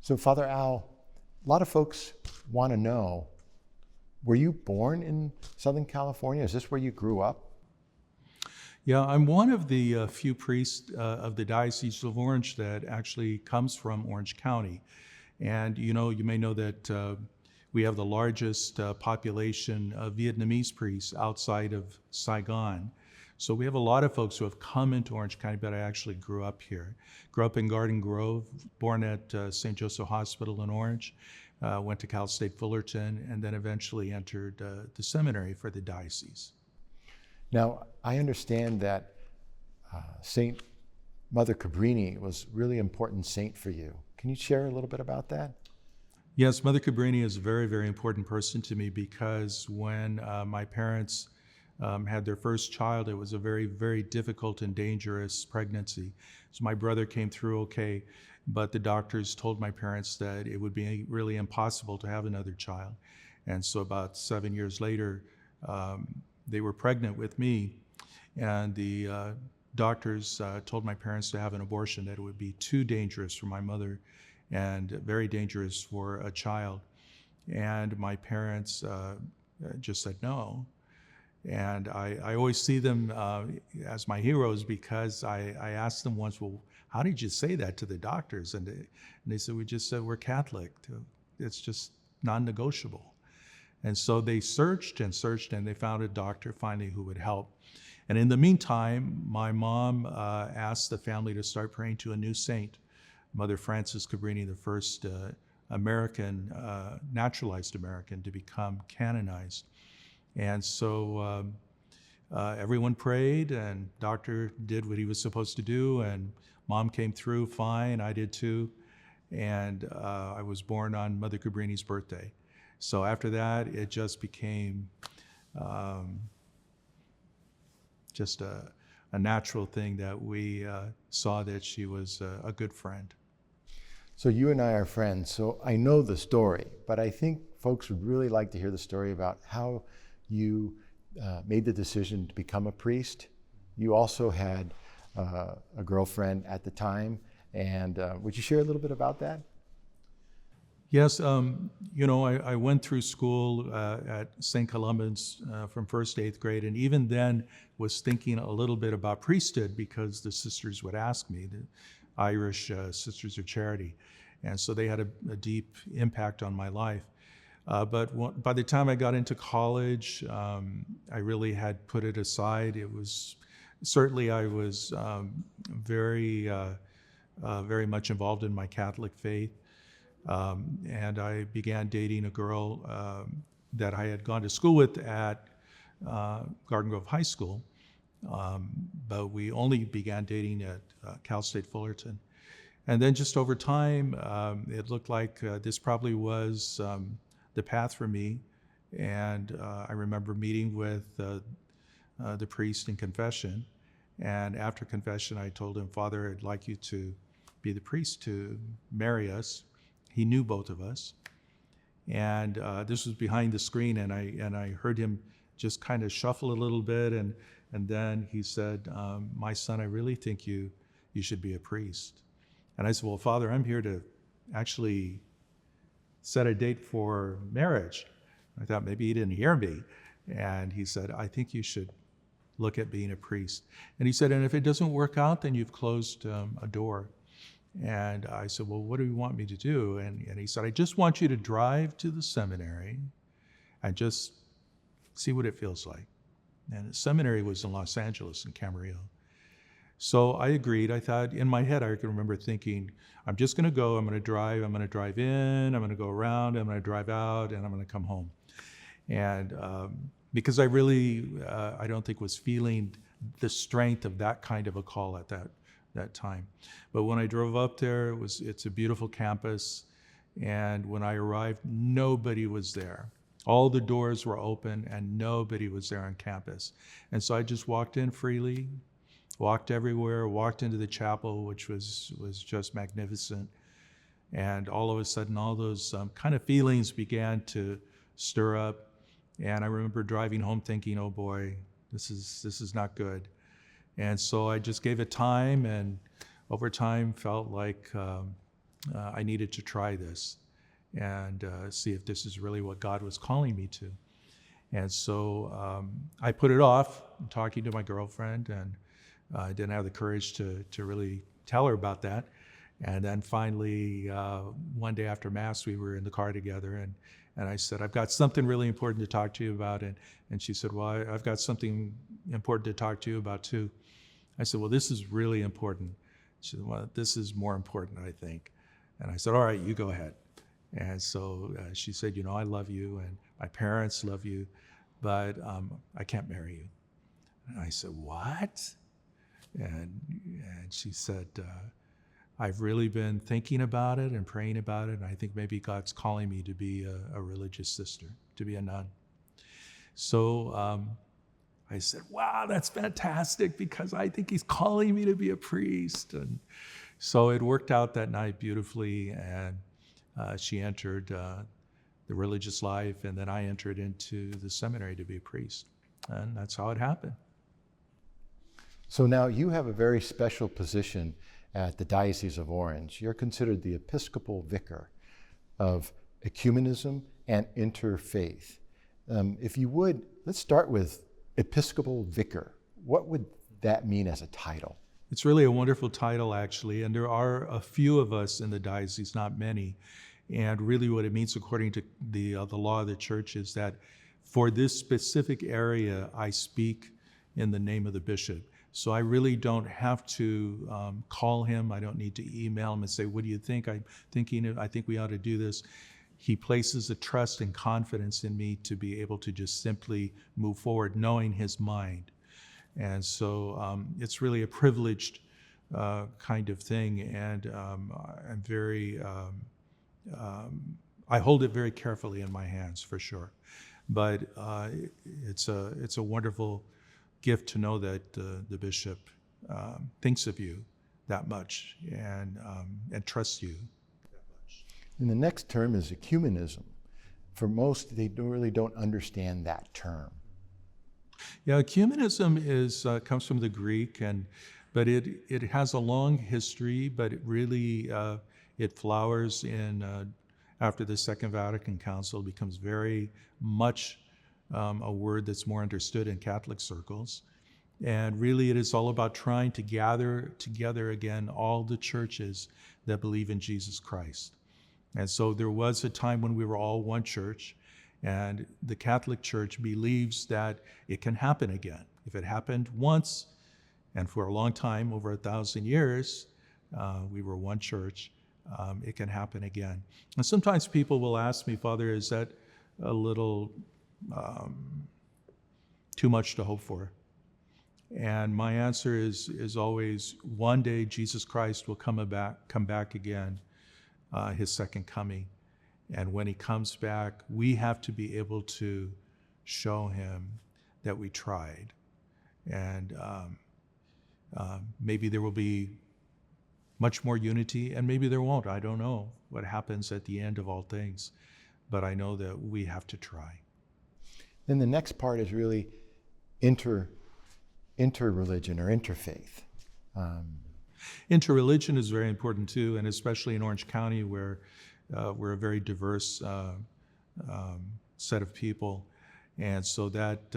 So Father Al, a lot of folks want to know, were you born in Southern California? Is this where you grew up? Yeah, I'm one of the few priests of the Diocese of Orange that actually comes from Orange County. And you may know that we have the largest population of Vietnamese priests outside of Saigon. So we have a lot of folks who have come into Orange County, but I actually grew up here. Grew up in Garden Grove, born at St. Joseph Hospital in Orange, went to Cal State Fullerton, and then eventually entered the seminary for the diocese. Now, I understand that Saint Mother Cabrini was a really important saint for you. Can you share a little bit about that? Yes, Mother Cabrini is a very, very important person to me because when my parents had their first child, it was a very, very difficult and dangerous pregnancy. So my brother came through okay, but the doctors told my parents that it would be really impossible to have another child. And so about 7 years later, they were pregnant with me, and the doctors told my parents to have an abortion, that it would be too dangerous for my mother and very dangerous for a child. And my parents just said no. And I always see them as my heroes because I asked them once, well, how did you say that to the doctors? And they said, we just said we're Catholic. It's just non-negotiable. And so they searched and searched, and they found a doctor finally who would help. And in the meantime, my mom asked the family to start praying to a new saint, Mother Frances Cabrini, the first American, naturalized American to become canonized. And so everyone prayed, and doctor did what he was supposed to do, and mom came through fine, I did too, and I was born on Mother Cabrini's birthday. So after that, it just became just a natural thing that we saw that she was a good friend. So you and I are friends, so I know the story, but I think folks would really like to hear the story about how you made the decision to become a priest. You also had a girlfriend at the time, and would you share a little bit about that? Yes, I went through school at St. Columban's from 1st to 8th grade, and even then was thinking a little bit about priesthood because the sisters would ask me, the Irish Sisters of Charity, and so they had a deep impact on my life. But by the time I got into college, I really had put it aside. It was certainly I was very much involved in my Catholic faith, and I began dating a girl that I had gone to school with at Garden Grove High School, but we only began dating at Cal State Fullerton. And then just over time, it looked like this probably was the path for me. And I remember meeting with the priest in confession. And after confession, I told him, Father, I'd like you to be the priest to marry us. He knew both of us. And this was behind the screen, and I heard him just kind of shuffle a little bit. And then he said, my son, I really think you should be a priest. And I said, well, Father, I'm here to actually set a date for marriage. I thought maybe he didn't hear me. And he said, I think you should look at being a priest. And he said, and if it doesn't work out, then you've closed a door. And I said, well, what do you want me to do? And he said, I just want you to drive to the seminary and just see what it feels like. And the seminary was in Los Angeles, in Camarillo. So I agreed. I thought, in my head, I can remember thinking, I'm just going to go, I'm going to drive in, I'm going to go around, I'm going to drive out, and I'm going to come home. And because I really, I don't think was feeling the strength of that kind of a call at that time. But when I drove up there, it's a beautiful campus. And when I arrived, nobody was there. All the doors were open and nobody was there on campus. And so I just walked in freely, walked everywhere, walked into the chapel, which was just magnificent. And all of a sudden, all those kind of feelings began to stir up. And I remember driving home thinking, oh boy, this is not good. And so I just gave it time, and over time felt like I needed to try this and see if this is really what God was calling me to. And so I put it off, talking to my girlfriend, and I didn't have the courage to really tell her about that. And then finally, one day after Mass, we were in the car together, and I said, I've got something really important to talk to you about. And she said, well, I've got something important to talk to you about too. I said, well, this is really important. She said, well, this is more important, I think. And I said, all right, you go ahead. And so she said, I love you, and my parents love you, but I can't marry you. And I said, what? And she said, I've really been thinking about it and praying about it, and I think maybe God's calling me to be a religious sister, to be a nun. So I said, wow, that's fantastic, because I think he's calling me to be a priest. And so it worked out that night beautifully, and she entered the religious life, and then I entered into the seminary to be a priest. And that's how it happened. So now you have a very special position at the Diocese of Orange. You're considered the Episcopal Vicar of Ecumenism and Interfaith. If you would, let's start with Episcopal Vicar. What would that mean as a title? It's really a wonderful title, actually, and there are a few of us in the diocese, not many. And really what it means according to the law of the church is that for this specific area, I speak in the name of the bishop. So I really don't have to call him. I don't need to email him and say, what do you think? I think we ought to do this. He places a trust and confidence in me to be able to just simply move forward, knowing his mind. And so it's really a privileged kind of thing, and I'm very, I hold it very carefully in my hands, for sure. But it's a wonderful gift to know that the bishop thinks of you that much and trusts you that much. And the next term is ecumenism. For most, they really don't understand that term. Yeah, ecumenism comes from the Greek, but it has a long history, but it really it flowers in after the Second Vatican Council. It becomes very much a word that's more understood in Catholic circles. And really it is all about trying to gather together again all the churches that believe in Jesus Christ. And so there was a time when we were all one church, and the Catholic Church believes that it can happen again. If it happened once, and for a long time, over 1,000 years, we were one church, it can happen again. And sometimes people will ask me, Father, is that a little too much to hope for? And my answer is always, one day Jesus Christ will come back again, his second coming. And when he comes back, we have to be able to show him that we tried. And maybe there will be much more unity, and maybe there won't. I don't know what happens at the end of all things, but I know that we have to try. Then the next part is really interreligion or interfaith. Interreligion is very important too, and especially in Orange County, where we're a very diverse set of people. And so that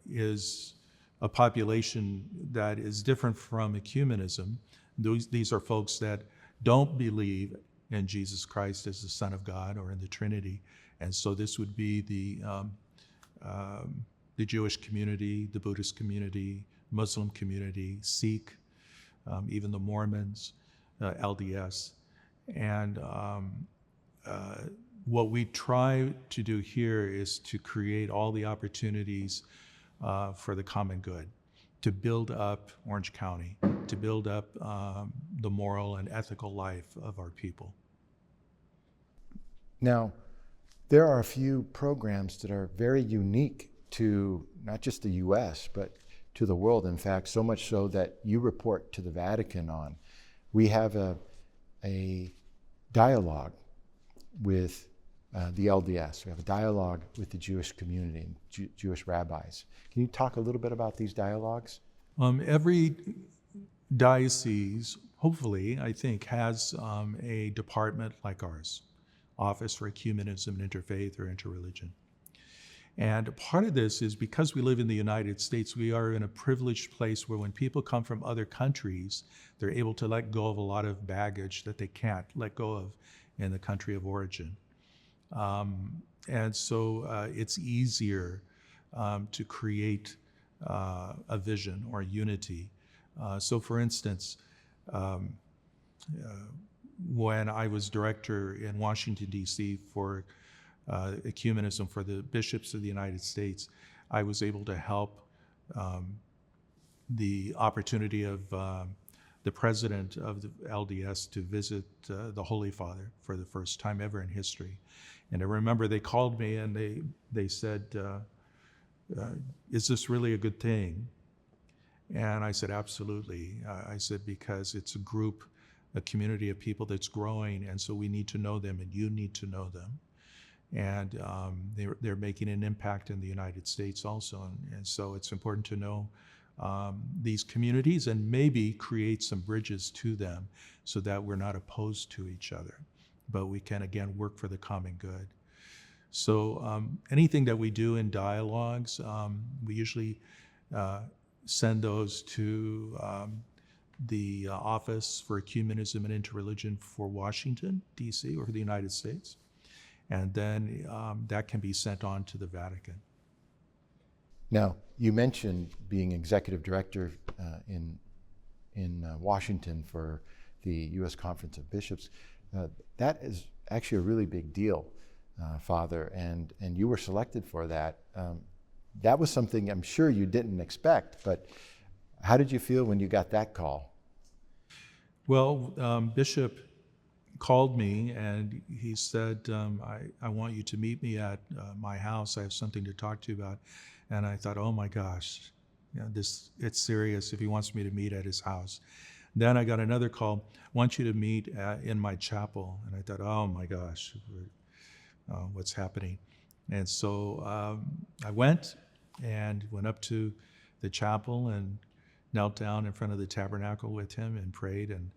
is a population that is different from ecumenism. These are folks that don't believe in Jesus Christ as the Son of God or in the Trinity. And so this would be the Jewish community, the Buddhist community, Muslim community, Sikh, even the Mormons, LDS. And what we try to do here is to create all the opportunities for the common good, to build up Orange County, to build up the moral and ethical life of our people. Now, there are a few programs that are very unique to not just the US, but to the world. In fact, so much so that you report to the Vatican on. We have a dialogue with the LDS. We have a dialogue with the Jewish community and Jewish rabbis. Can you talk a little bit about these dialogues? Every diocese hopefully, I think, has a department like ours, Office for Ecumenism and Interfaith or Interreligion. And part of this is because we live in the United States, we are in a privileged place where when people come from other countries, they're able to let go of a lot of baggage that they can't let go of in the country of origin. And so it's easier to create a vision or unity. So for instance, when I was director in Washington, D.C. for ecumenism for the bishops of the United States, I was able to help the opportunity of the president of the LDS to visit the Holy Father for the first time ever in history. And I remember they called me and they said, is this really a good thing? And I said, absolutely. I said, because it's a group, a community of people that's growing, and so we need to know them and you need to know them. And they're making an impact in the United States also. And so it's important to know these communities and maybe create some bridges to them so that we're not opposed to each other, but we can, again, work for the common good. So anything that we do in dialogues, we usually send those to the Office for Ecumenism and Interreligion for Washington, D.C., or for the United States. And then that can be sent on to the Vatican. Now, you mentioned being executive director in Washington for the U.S. Conference of Bishops. That is actually a really big deal, Father, and you were selected for that. That was something I'm sure you didn't expect, but how did you feel when you got that call? Well, Bishop called me and he said, I want you to meet me at my house. I have something to talk to you about. And I thought, oh my gosh, it's serious if he wants me to meet at his house. Then I got another call, want you to meet in my chapel. And I thought, oh my gosh, what's happening? And so I went up to the chapel and knelt down in front of the tabernacle with him and prayed. And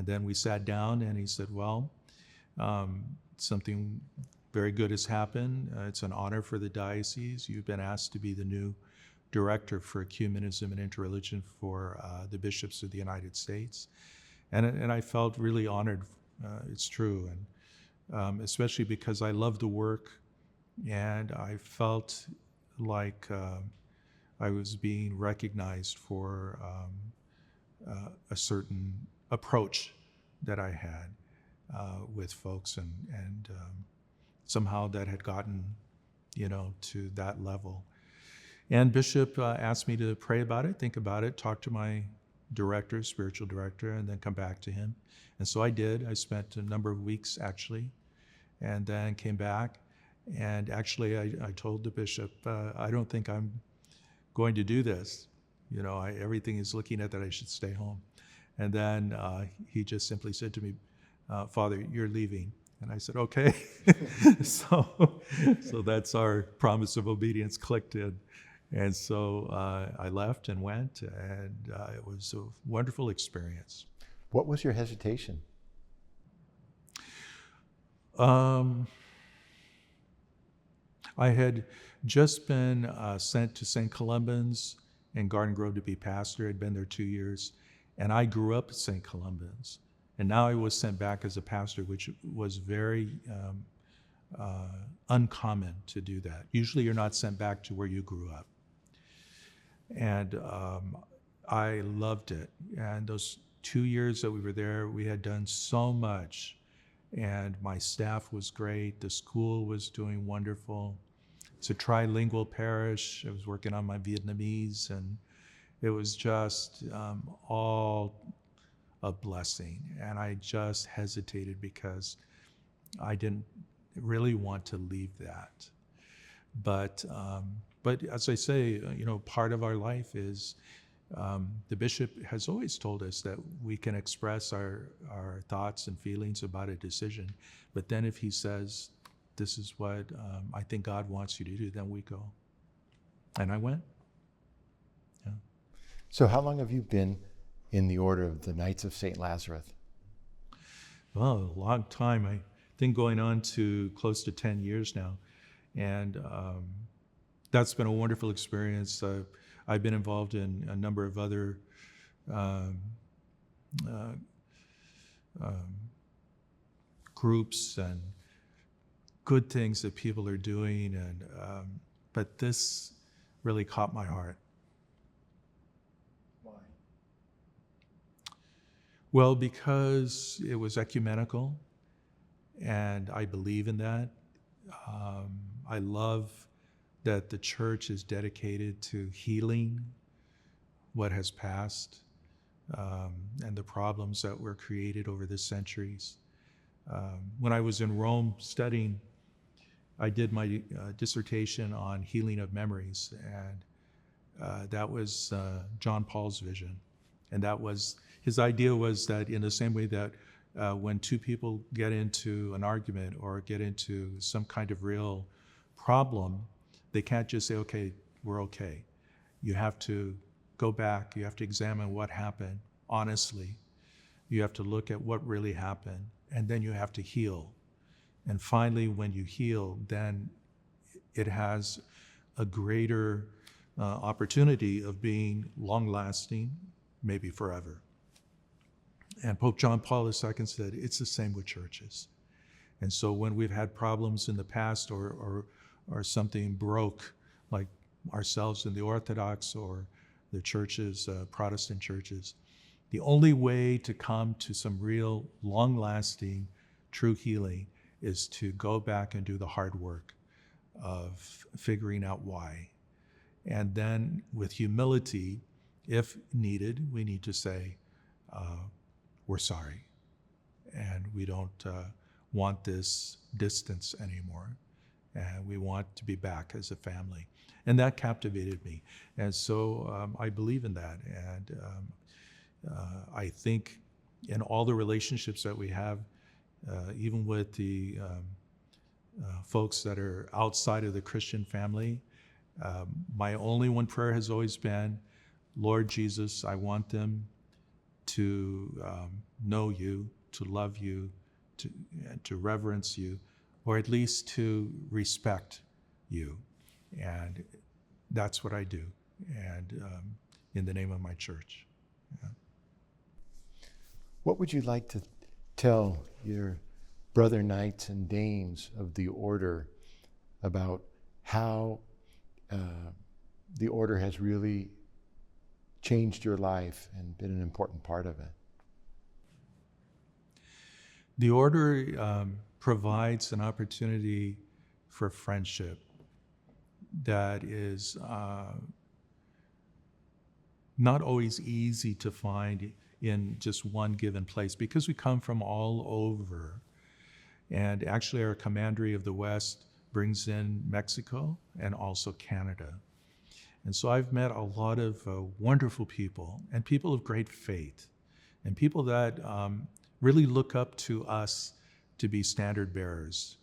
then we sat down and he said, well, something very good has happened. It's an honor for the diocese. You've been asked to be the new director for ecumenism and interreligion for the bishops of the United States. And I felt really honored, it's true, and especially because I love the work and I felt like I was being recognized for a certain approach that I had with folks, and somehow that had gotten, to that level. And Bishop asked me to pray about it, think about it, talk to my director, spiritual director, and then come back to him. And so I did. I spent a number of weeks actually, and then came back. And actually I told the bishop, I don't think I'm going to do this. Everything is looking at that I should stay home. And then he just simply said to me, Father, you're leaving. And I said, okay. So that's our promise of obedience clicked in. And so I left and went, and it was a wonderful experience. What was your hesitation? I had just been sent to St. Columban's in Garden Grove to be pastor. I'd been there 2 years, and I grew up at St. Columban's. And now I was sent back as a pastor, which was very uncommon to do that. Usually you're not sent back to where you grew up. And I loved it. And those 2 years that we were there, we had done so much. And my staff was great. The school was doing wonderful. It's a trilingual parish. I was working on my Vietnamese, and it was just all a blessing. And I just hesitated because I didn't really want to leave that. But as I say, part of our life is the bishop has always told us that we can express our thoughts and feelings about a decision. But then if he says, this is what I think God wants you to do, then we go. And I went. Yeah. So how long have you been in the Order of the Knights of Saint Lazarus? Well, a long time. I think going on to close to 10 years now. And that's been a wonderful experience. I've been involved in a number of other groups and good things that people are doing, and but this really caught my heart. Why? Well, because it was ecumenical, and I believe in that. I love that the church is dedicated to healing what has passed and the problems that were created over the centuries. When I was in Rome studying, I did my dissertation on healing of memories, and that was John Paul's vision. And that was, his idea was that in the same way that when two people get into an argument or get into some kind of real problem, they can't just say, okay, we're okay. You have to go back, you have to examine what happened honestly. You have to look at what really happened, and then you have to heal. And finally, when you heal, then it has a greater opportunity of being long-lasting, maybe forever. And Pope John Paul II said, it's the same with churches. And so when we've had problems in the past or something broke, like ourselves in the Orthodox or the churches, Protestant churches, the only way to come to some real long-lasting, true healing is to go back and do the hard work of figuring out why. And then with humility, if needed, we need to say, we're sorry, and we don't want this distance anymore, and we want to be back as a family. And that captivated me. And so I believe in that. And I think in all the relationships that we have, even with the folks that are outside of the Christian family, my only one prayer has always been, Lord Jesus, I want them to know you, to love you, to reverence you, or at least to respect you. And that's what I do, and in the name of my church. Yeah. What would you like to tell your brother knights and dames of the order about how the order has really changed your life and been an important part of it? The order provides an opportunity for friendship that is not always easy to find in just one given place, because we come from all over. And actually our Commandery of the West brings in Mexico and also Canada. And so I've met a lot of wonderful people, and people of great faith, and people that really look up to us to be standard bearers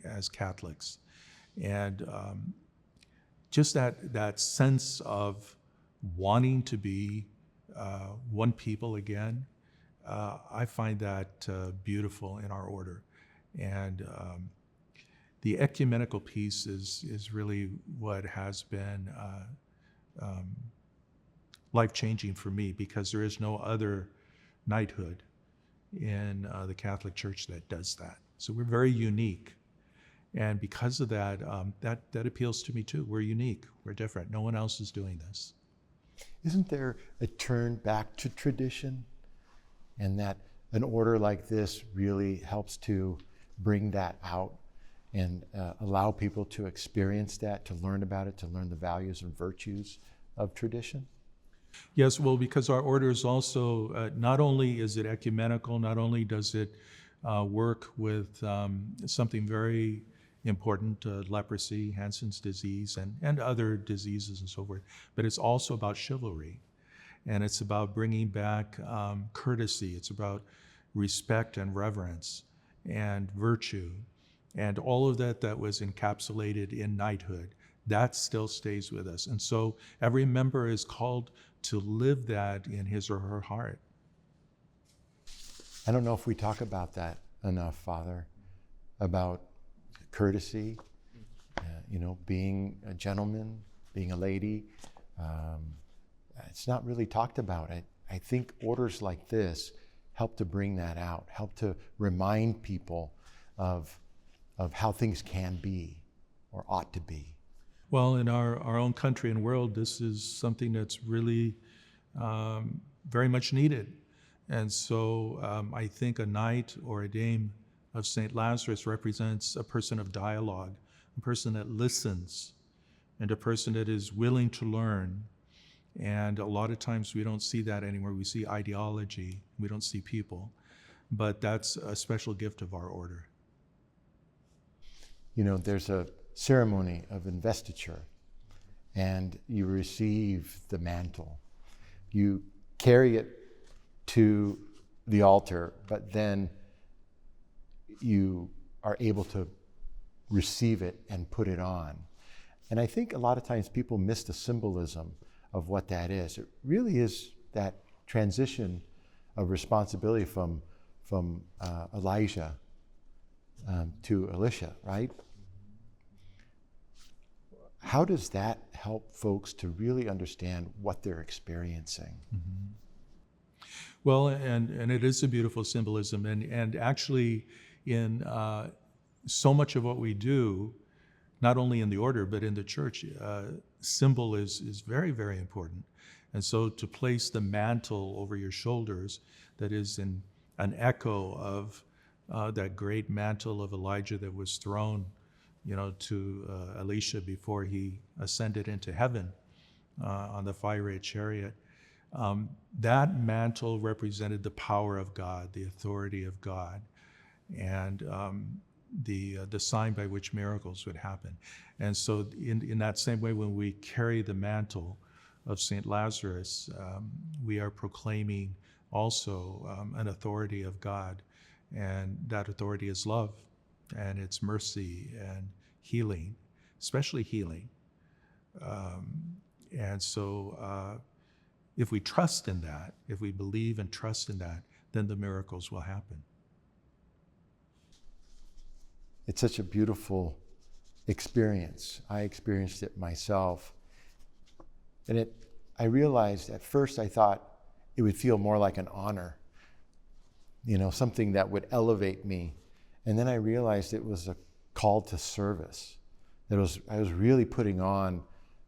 as Catholics. And just that sense of wanting to be one people again, I find that beautiful in our order. And the ecumenical piece is really what has been life-changing for me, because there is no other knighthood in the Catholic Church that does that. So we're very unique. And because of that, that appeals to me too. We're unique, we're different. No one else is doing this. Isn't there a turn back to tradition, and that an order like this really helps to bring that out and allow people to experience that, to learn about it, to learn the values and virtues of tradition? Yes, well, because our order is also, not only is it ecumenical, not only does it work with something very important, leprosy, Hansen's disease, and other diseases and so forth, but it's also about chivalry. And it's about bringing back courtesy. It's about respect and reverence and virtue. And all of that was encapsulated in knighthood, that still stays with us. And so every member is called to live that in his or her heart. I don't know if we talk about that enough, Father, about courtesy, being a gentleman, being a lady. It's not really talked about. I think orders like this help to bring that out, help to remind people of how things can be or ought to be. Well, in our own country and world, this is something that's really very much needed. And so I think a knight or a dame of Saint Lazarus represents a person of dialogue, a person that listens, and a person that is willing to learn. And a lot of times we don't see that anymore. We see ideology, we don't see people. But that's a special gift of our order. There's a ceremony of investiture, and you receive the mantle. You carry it to the altar, but then you are able to receive it and put it on. And I think a lot of times people miss the symbolism of what that is. It really is that transition of responsibility from Elijah to Elisha, right? How does that help folks to really understand what they're experiencing? Mm-hmm. Well, and it is a beautiful symbolism, and actually in so much of what we do, not only in the order but in the church, symbol is very, very important. And so to place the mantle over your shoulders, that is an echo of that great mantle of Elijah that was thrown, to Elisha before he ascended into heaven on the fiery chariot. That mantle represented the power of God, the authority of God, and the sign by which miracles would happen. And so in that same way, when we carry the mantle of Saint Lazarus, we are proclaiming also an authority of God, and that authority is love, and it's mercy and healing, especially healing. And so if we trust in that, if we believe and trust in that, then the miracles will happen. It's such a beautiful experience. I experienced it myself. And I realized at first I thought it would feel more like an honor, something that would elevate me. And then I realized it was a call to service. I was really putting on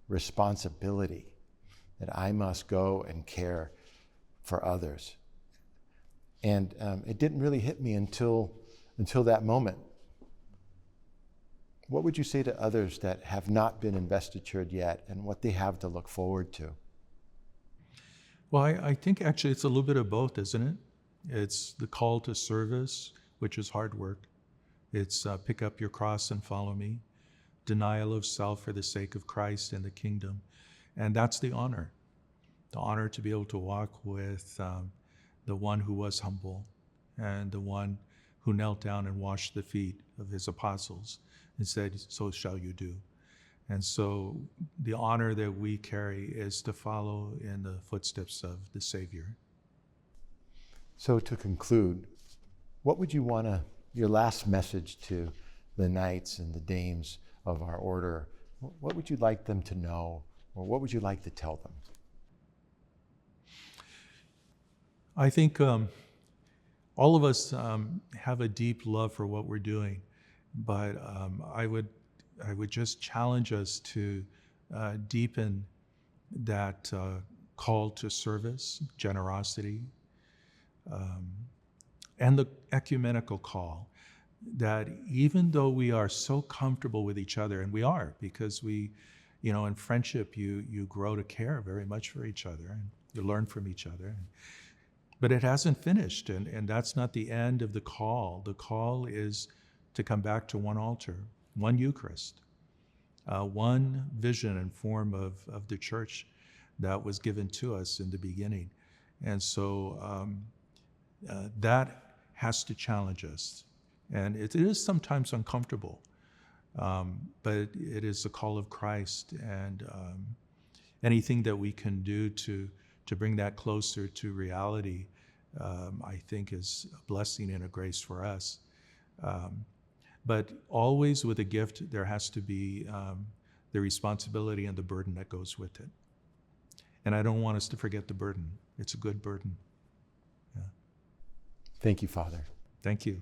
responsibility, that I must go and care for others. And it didn't really hit me until that moment. What would you say to others that have not been investitured yet and what they have to look forward to? Well, I think actually it's a little bit of both, isn't it? It's the call to service, which is hard work. It's pick up your cross and follow me. Denial of self for the sake of Christ and the kingdom. And that's the honor to be able to walk with the one who was humble and the one who knelt down and washed the feet of his apostles and said, so shall you do. And so the honor that we carry is to follow in the footsteps of the Savior. So to conclude, what would you your last message to the knights and the dames of our order, what would you like them to know, or what would you like to tell them? I think all of us have a deep love for what we're doing, but I would just challenge us to deepen that call to service, generosity, and the ecumenical call, that even though we are so comfortable with each other, and we are, because we, in friendship, you grow to care very much for each other, and you learn from each other. But it hasn't finished, and that's not the end of the call. The call is to come back to one altar, one Eucharist, one vision and form of the church that was given to us in the beginning. And so that has to challenge us. And it is sometimes uncomfortable, but it is the call of Christ, and anything that we can do to to bring that closer to reality, I think is a blessing and a grace for us. But always with a gift, there has to be the responsibility and the burden that goes with it. And I don't want us to forget the burden. It's a good burden. Yeah. Thank you, Father. Thank you.